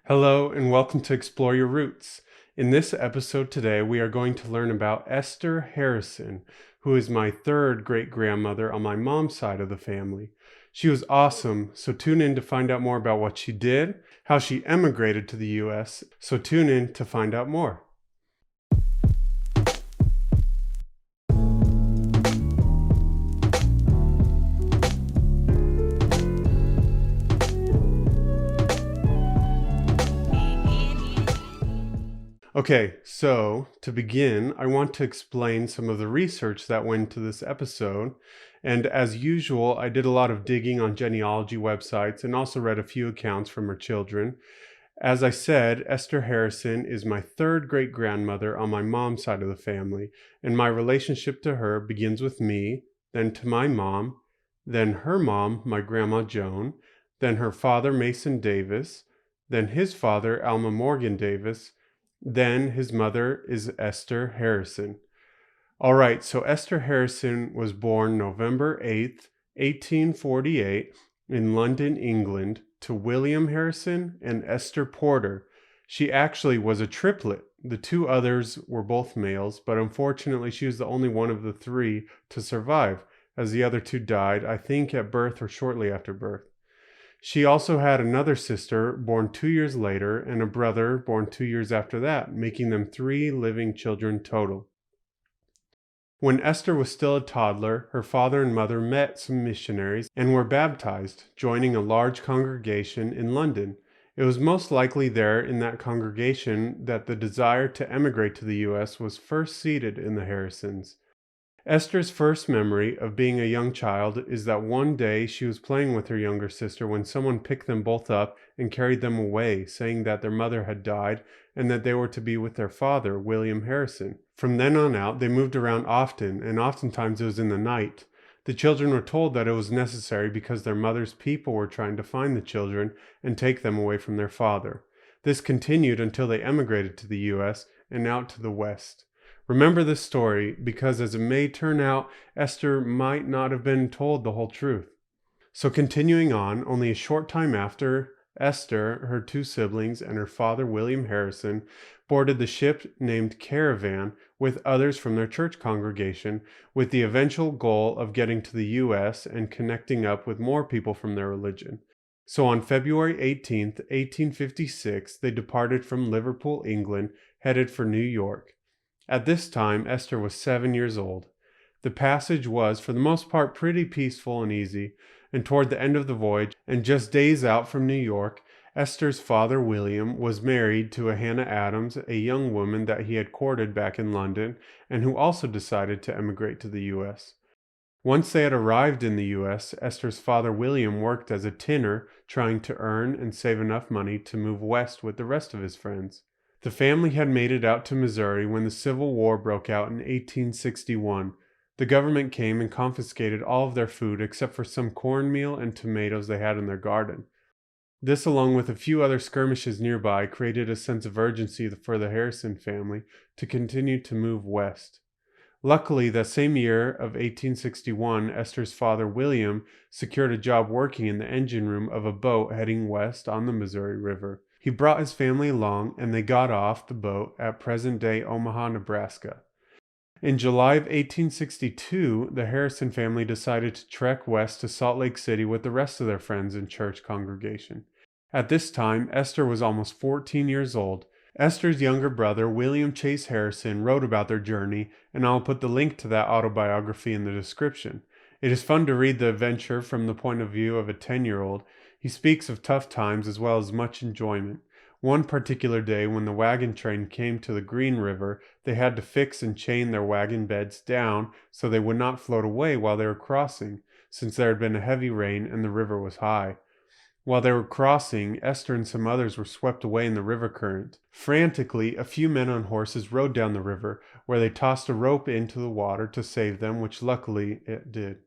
Hello and welcome to Explore Your Roots. In this episode today, we are going to learn about Esther Harrison, who is my third great-grandmother on my mom's side of the family. She was awesome, so tune in to find out more about what she did, how she emigrated to the U.S., so tune in to find out more. Okay, so to begin, I want to explain some of the research that went into this episode. And as usual, I did a lot of digging on genealogy websites and also read a few accounts from her children. As I said, Esther Harrison is my third great-grandmother on my mom's side of the family, and my relationship to her begins with me, then to my mom, then her mom, my Grandma Joan, then her father, Mason Davis, then his father, Alma Morgan Davis, then his mother is Esther Harrison. All right, so Esther Harrison was born November 8th, 1848 in London, England, to William Harrison and Esther Porter. She actually was a triplet. The two others were both males, but unfortunately she was the only one of the three to survive, as the other two died, I think at birth or shortly after birth. She also had another sister born 2 years later and a brother born 2 years after that, making them 3 living children total. When Esther was still a toddler, her father and mother met some missionaries and were baptized, joining a large congregation in London. It was most likely there in that congregation that the desire to emigrate to the U.S. was first seeded in the Harrisons. Esther's first memory of being a young child is that one day she was playing with her younger sister when someone picked them both up and carried them away, saying that their mother had died and that they were to be with their father, William Harrison. From then on out, they moved around often, and oftentimes it was in the night. The children were told that it was necessary because their mother's people were trying to find the children and take them away from their father. This continued until they emigrated to the U.S. and out to the West. Remember this story because, as it may turn out, Esther might not have been told the whole truth. So continuing on, only a short time after, Esther, her 2 siblings, and her father, William Harrison, boarded the ship named Caravan with others from their church congregation, with the eventual goal of getting to the U.S. and connecting up with more people from their religion. So on February 18th, 1856, they departed from Liverpool, England, headed for New York. At this time, Esther was 7 years old. The passage was, for the most part, pretty peaceful and easy, and toward the end of the voyage, and just days out from New York, Esther's father, William, was married to a Hannah Adams, a young woman that he had courted back in London, and who also decided to emigrate to the U.S. Once they had arrived in the U.S., Esther's father, William, worked as a tinner, trying to earn and save enough money to move west with the rest of his friends. The family had made it out to Missouri when the Civil War broke out in 1861. The government came and confiscated all of their food except for some cornmeal and tomatoes they had in their garden. This, along with a few other skirmishes nearby, created a sense of urgency for the Harrison family to continue to move west. Luckily, that same year of 1861, Esther's father, William, secured a job working in the engine room of a boat heading west on the Missouri River. He brought his family along, and they got off the boat at present-day Omaha, Nebraska. In July of 1862, the Harrison family decided to trek west to Salt Lake City with the rest of their friends and church congregation. At this time, Esther was almost 14 years old. Esther's younger brother, William Chase Harrison, wrote about their journey, and I'll put the link to that autobiography in the description. It is fun to read the adventure from the point of view of a 10-year-old. He speaks of tough times as well as much enjoyment. One particular day, when the wagon train came to the Green River, they had to fix and chain their wagon beds down so they would not float away while they were crossing, since there had been a heavy rain and the river was high. While they were crossing, Esther and some others were swept away in the river current. Frantically, a few men on horses rode down the river, where they tossed a rope into the water to save them, which luckily it did.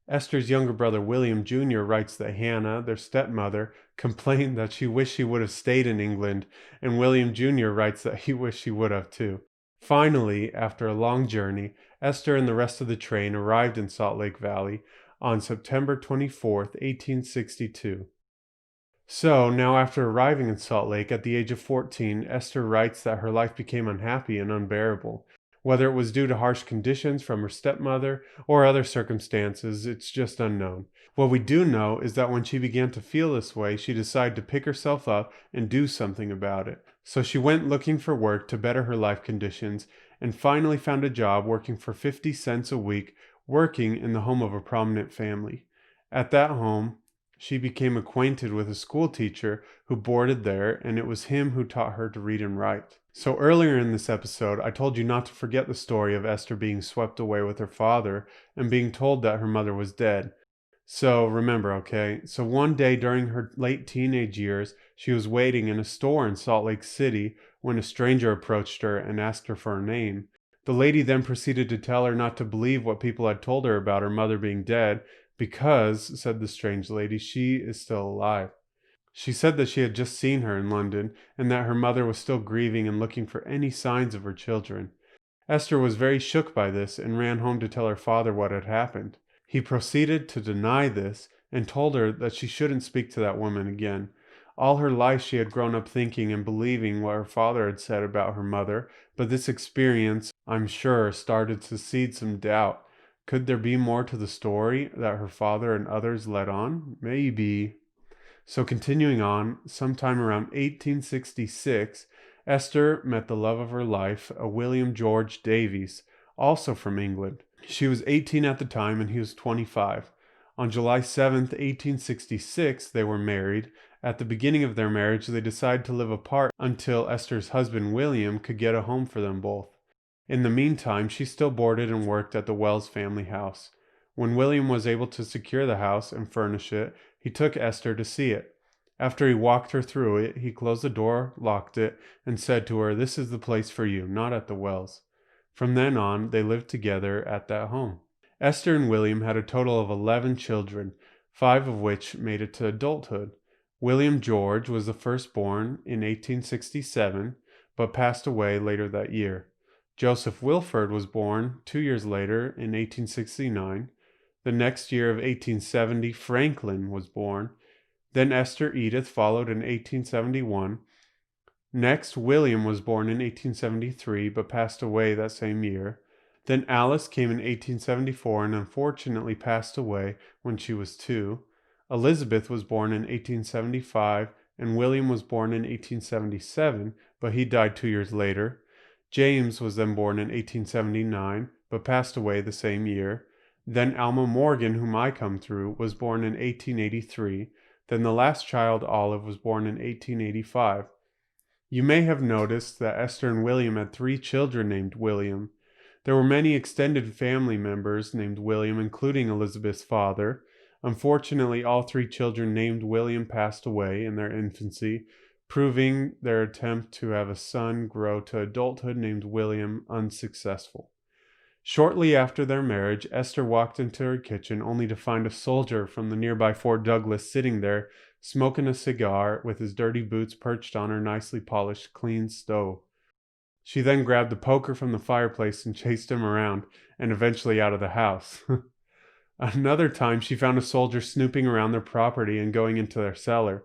Esther's younger brother William Jr. writes that Hannah, their stepmother, complained that she wished she would have stayed in England, and William Jr. writes that he wished she would have too. Finally, after a long journey, Esther and the rest of the train arrived in Salt Lake Valley on September 24th, 1862. So now, after arriving in Salt Lake at the age of 14, Esther writes that her life became unhappy and unbearable. Whether it was due to harsh conditions from her stepmother or other circumstances, it's just unknown. What we do know is that when she began to feel this way, she decided to pick herself up and do something about it. So she went looking for work to better her life conditions and finally found a job working for 50 cents a week, working in the home of a prominent family. At that home, she became acquainted with a school teacher who boarded there, and it was him who taught her to read and write. So earlier in this episode, I told you not to forget the story of Esther being swept away with her father and being told that her mother was dead. So remember, okay? So one day during her late teenage years, she was waiting in a store in Salt Lake City when a stranger approached her and asked her for her name. The lady then proceeded to tell her not to believe what people had told her about her mother being dead because, said the strange lady, she is still alive. She said that she had just seen her in London and that her mother was still grieving and looking for any signs of her children. Esther was very shook by this and ran home to tell her father what had happened. He proceeded to deny this and told her that she shouldn't speak to that woman again. All her life she had grown up thinking and believing what her father had said about her mother, but this experience, I'm sure, started to seed some doubt. Could there be more to the story that her father and others let on? Maybe. So continuing on, sometime around 1866, Esther met the love of her life, a William George Davies, also from England. She was 18 at the time and he was 25. On July 7th, 1866, they were married. At the beginning of their marriage, they decided to live apart until Esther's husband William could get a home for them both. In the meantime, she still boarded and worked at the Wells family house. When William was able to secure the house and furnish it, he took Esther to see it. After he walked her through it, he closed the door, locked it, and said to her, "This is the place for you, not at the Wells." From then on, they lived together at that home. Esther and William had a total of 11 children, 5 of which made it to adulthood. William George was the firstborn in 1867, but passed away later that year. Joseph Wilford was born 2 years later in 1869. The next year of 1870, Franklin was born. Then Esther Edith followed in 1871. Next, William was born in 1873, but passed away that same year. Then Alice came in 1874 and unfortunately passed away when she was 2. Elizabeth was born in 1875, and William was born in 1877, but he died 2 years later. James was then born in 1879, but passed away the same year. Then Alma Morgan, whom I come through, was born in 1883. Then the last child, Olive, was born in 1885. You may have noticed that Esther and William had 3 children named William. There were many extended family members named William, including Elizabeth's father. Unfortunately, all 3 children named William passed away in their infancy, proving their attempt to have a son grow to adulthood named William unsuccessful. Shortly after their marriage, Esther walked into her kitchen only to find a soldier from the nearby Fort Douglas sitting there, smoking a cigar with his dirty boots perched on her nicely polished, clean stove. She then grabbed the poker from the fireplace and chased him around, and eventually out of the house. Another time, she found a soldier snooping around their property and going into their cellar.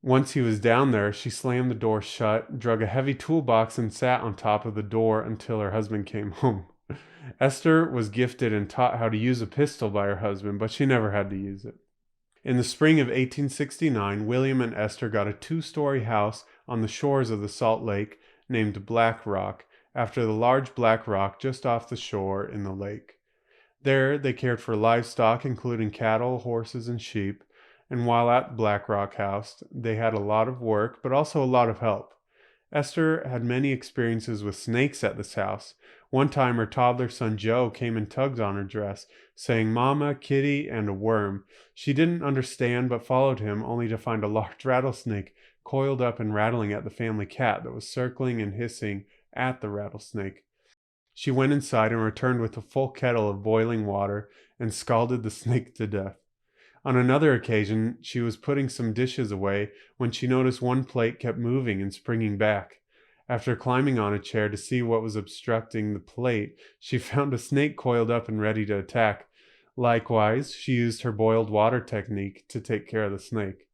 Once he was down there, she slammed the door shut, drug a heavy toolbox, and sat on top of the door until her husband came home. Esther was gifted and taught how to use a pistol by her husband, but she never had to use it. In the spring of 1869, William and Esther got a 2-story house on the shores of the Salt Lake named Blackrock, after the large black rock just off the shore in the lake. There, they cared for livestock, including cattle, horses, and sheep. And while at Blackrock House, they had a lot of work, but also a lot of help. Esther had many experiences with snakes at this house. One time, her toddler son Joe came and tugged on her dress, saying "Mama, Kitty," and a worm. She didn't understand, but followed him, only to find a large rattlesnake coiled up and rattling at the family cat that was circling and hissing at the rattlesnake. She went inside and returned with a full kettle of boiling water and scalded the snake to death. On another occasion, she was putting some dishes away when she noticed one plate kept moving and springing back. After climbing on a chair to see what was obstructing the plate, she found a snake coiled up and ready to attack. Likewise, she used her boiled water technique to take care of the snake.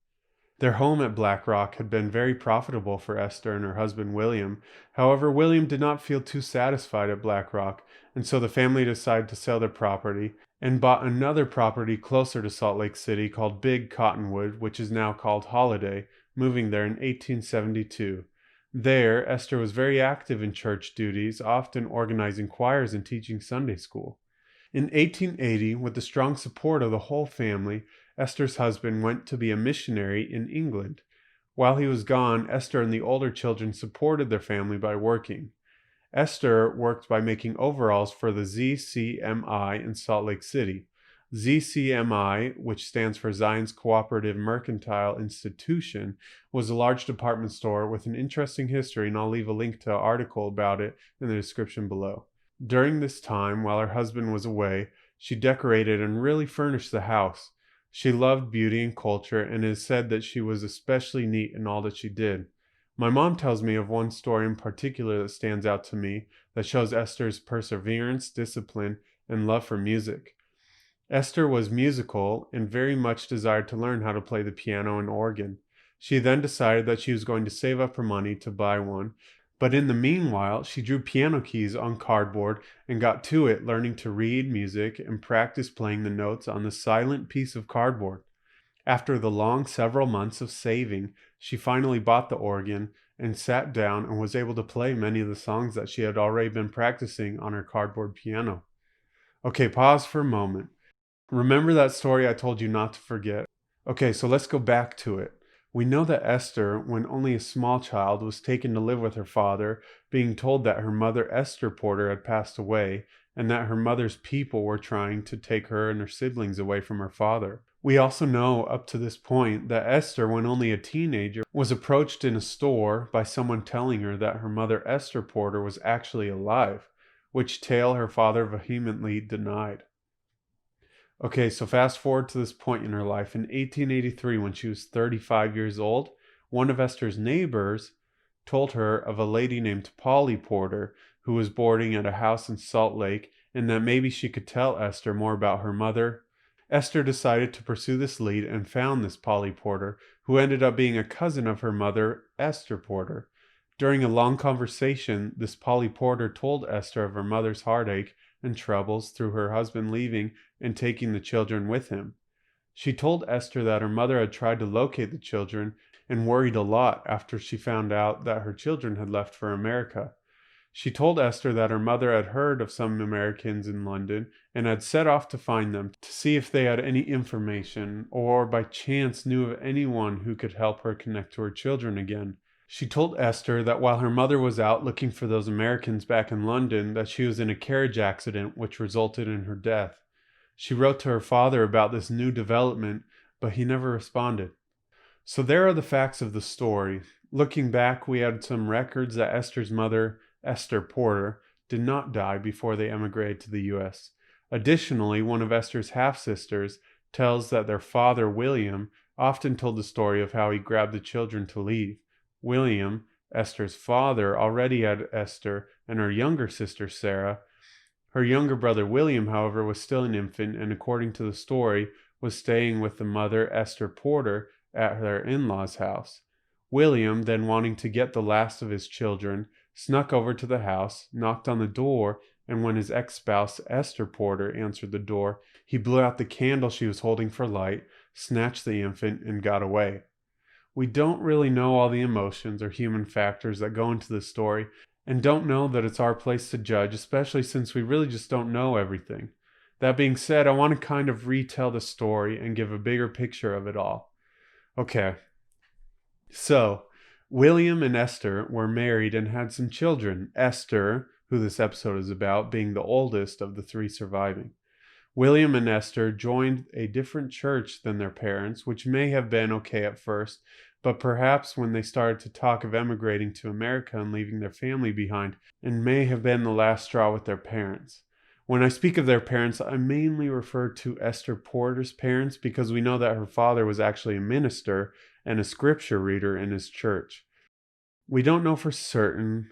Their home at Blackrock had been very profitable for Esther and her husband William. However, William did not feel too satisfied at Blackrock, and so the family decided to sell their property and bought another property closer to Salt Lake City called Big Cottonwood, which is now called Holiday, moving there in 1872. There, Esther was very active in church duties, often organizing choirs and teaching Sunday school. In 1880, with the strong support of the whole family, Esther's husband went to be a missionary in England. While he was gone, Esther and the older children supported their family by working. Esther worked by making overalls for the ZCMI in Salt Lake City. ZCMI, which stands for Zion's Cooperative Mercantile Institution, was a large department store with an interesting history, and I'll leave a link to an article about it in the description below. During this time, while her husband was away, she decorated and really furnished the house. She loved beauty and culture, and it is said that she was especially neat in all that she did. My mom tells me of one story in particular that stands out to me that shows Esther's perseverance, discipline, and love for music. Esther was musical and very much desired to learn how to play the piano and organ. She then decided that she was going to save up her money to buy one, but in the meanwhile, she drew piano keys on cardboard and got to it, learning to read music and practice playing the notes on the silent piece of cardboard. After the long several months of saving, she finally bought the organ and sat down and was able to play many of the songs that she had already been practicing on her cardboard piano. Okay, pause for a moment. Remember that story I told you not to forget? Okay, so let's go back to it. We know that Esther, when only a small child, was taken to live with her father, being told that her mother Esther Porter had passed away, and that her mother's people were trying to take her and her siblings away from her father. We also know up to this point that Esther, when only a teenager, was approached in a store by someone telling her that her mother Esther Porter was actually alive, which tale her father vehemently denied. Okay, so fast forward to this point in her life. In 1883, when she was 35 years old, one of Esther's neighbors told her of a lady named Polly Porter who was boarding at a house in Salt Lake, and that maybe she could tell Esther more about her mother. Esther decided to pursue this lead and found this Polly Porter, who ended up being a cousin of her mother, Esther Porter. During a long conversation, this Polly Porter told Esther of her mother's heartache and troubles through her husband leaving and taking the children with him. She told Esther that her mother had tried to locate the children and worried a lot after she found out that her children had left for America. She told Esther that her mother had heard of some Americans in London and had set off to find them to see if they had any information or by chance knew of anyone who could help her connect to her children again. She told Esther that while her mother was out looking for those Americans back in London, that she was in a carriage accident which resulted in her death. She wrote to her father about this new development, but he never responded. So there are the facts of the story. Looking back, we had some records that Esther's mother, Esther Porter, did not die before they emigrated to the U.S. Additionally, one of Esther's half-sisters tells that their father, William, often told the story of how he grabbed the children to leave. William, Esther's father, already had Esther and her younger sister Sarah. Her younger brother William, however, was still an infant and, according to the story, was staying with the mother, Esther Porter, at their in-laws' house. William, then wanting to get the last of his children, snuck over to the house, knocked on the door, and when his ex-spouse, Esther Porter, answered the door, he blew out the candle she was holding for light, snatched the infant, and got away. We don't really know all the emotions or human factors that go into this story, and don't know that it's our place to judge, especially since we really just don't know everything. That being said, I want to kind of retell the story and give a bigger picture of it all. Okay, so William and Esther were married and had some children, Esther, who this episode is about, being the oldest of the three surviving. William and Esther joined a different church than their parents, which may have been okay at first, but perhaps when they started to talk of emigrating to America and leaving their family behind, it may have been the last straw with their parents. When I speak of their parents, I mainly refer to Esther Porter's parents because we know that her father was actually a minister and a scripture reader in his church. We don't know for certain,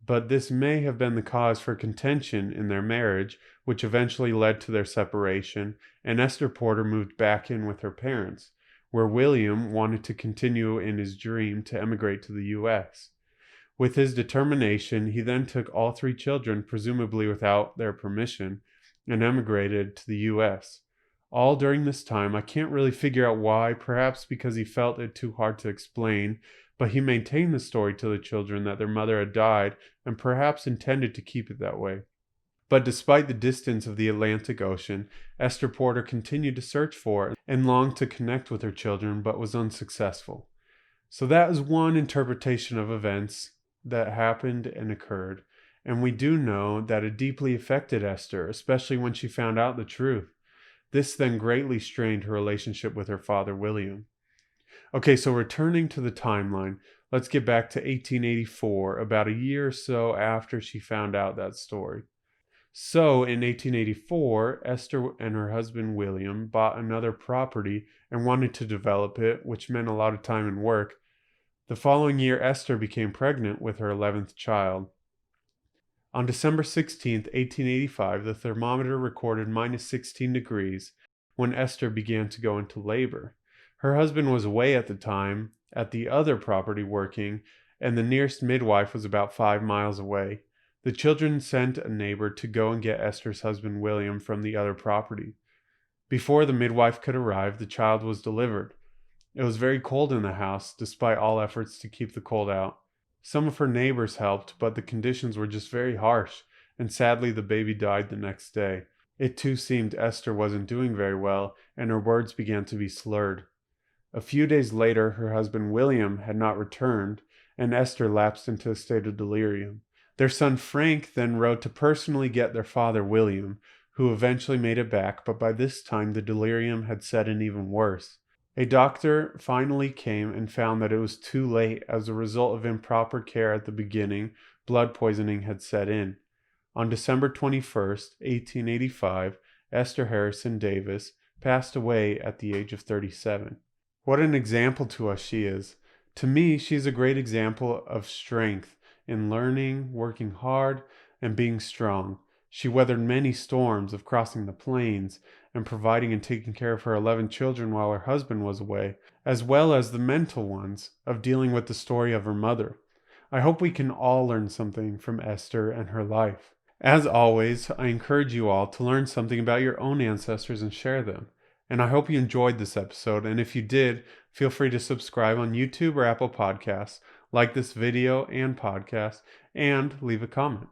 but this may have been the cause for contention in their marriage, which eventually led to their separation, and Esther Porter moved back in with her parents. where William wanted to continue in his dream to emigrate to the U.S. With his determination, he then took all 3 children, presumably without their permission, and emigrated to the U.S. All during this time, I can't really figure out why, perhaps because he felt it too hard to explain, but he maintained the story to the children that their mother had died and perhaps intended to keep it that way. But despite the distance of the Atlantic Ocean, Esther Porter continued to search for and longed to connect with her children, but was unsuccessful. So that is one interpretation of events that happened and occurred. And we do know that it deeply affected Esther, especially when she found out the truth. This then greatly strained her relationship with her father, William. Okay, so returning to the timeline, let's get back to 1884, about a year or so after she found out that story. So in 1884, Esther and her husband William bought another property and wanted to develop it, which meant a lot of time and work. The following year, Esther became pregnant with her 11th child. On December 16, 1885, the thermometer recorded minus 16 degrees when Esther began to go into labor. Her husband was away at the time at the other property working, and the nearest midwife was about 5 miles away. The children sent a neighbor to go and get Esther's husband William from the other property. Before the midwife could arrive, the child was delivered. It was very cold in the house, despite all efforts to keep the cold out. Some of her neighbors helped, but the conditions were just very harsh, and sadly the baby died the next day. It too seemed Esther wasn't doing very well, and her words began to be slurred. A few days later, her husband William had not returned, and Esther lapsed into a state of delirium. Their son Frank then rode to personally get their father William, who eventually made it back, but by this time the delirium had set in even worse. A doctor finally came and found that it was too late. As a result of improper care at the beginning, blood poisoning had set in. On December 21st, 1885, Esther Harrison Davis passed away at the age of 37. What an example to us she is. To me, she's a great example of strength in learning, working hard, and being strong. She weathered many storms of crossing the plains and providing and taking care of her 11 children while her husband was away, as well as the mental ones of dealing with the story of her mother. I hope we can all learn something from Esther and her life. As always, I encourage you all to learn something about your own ancestors and share them. And I hope you enjoyed this episode, and if you did, feel free to subscribe on YouTube or Apple Podcasts, like this video and podcast, and leave a comment.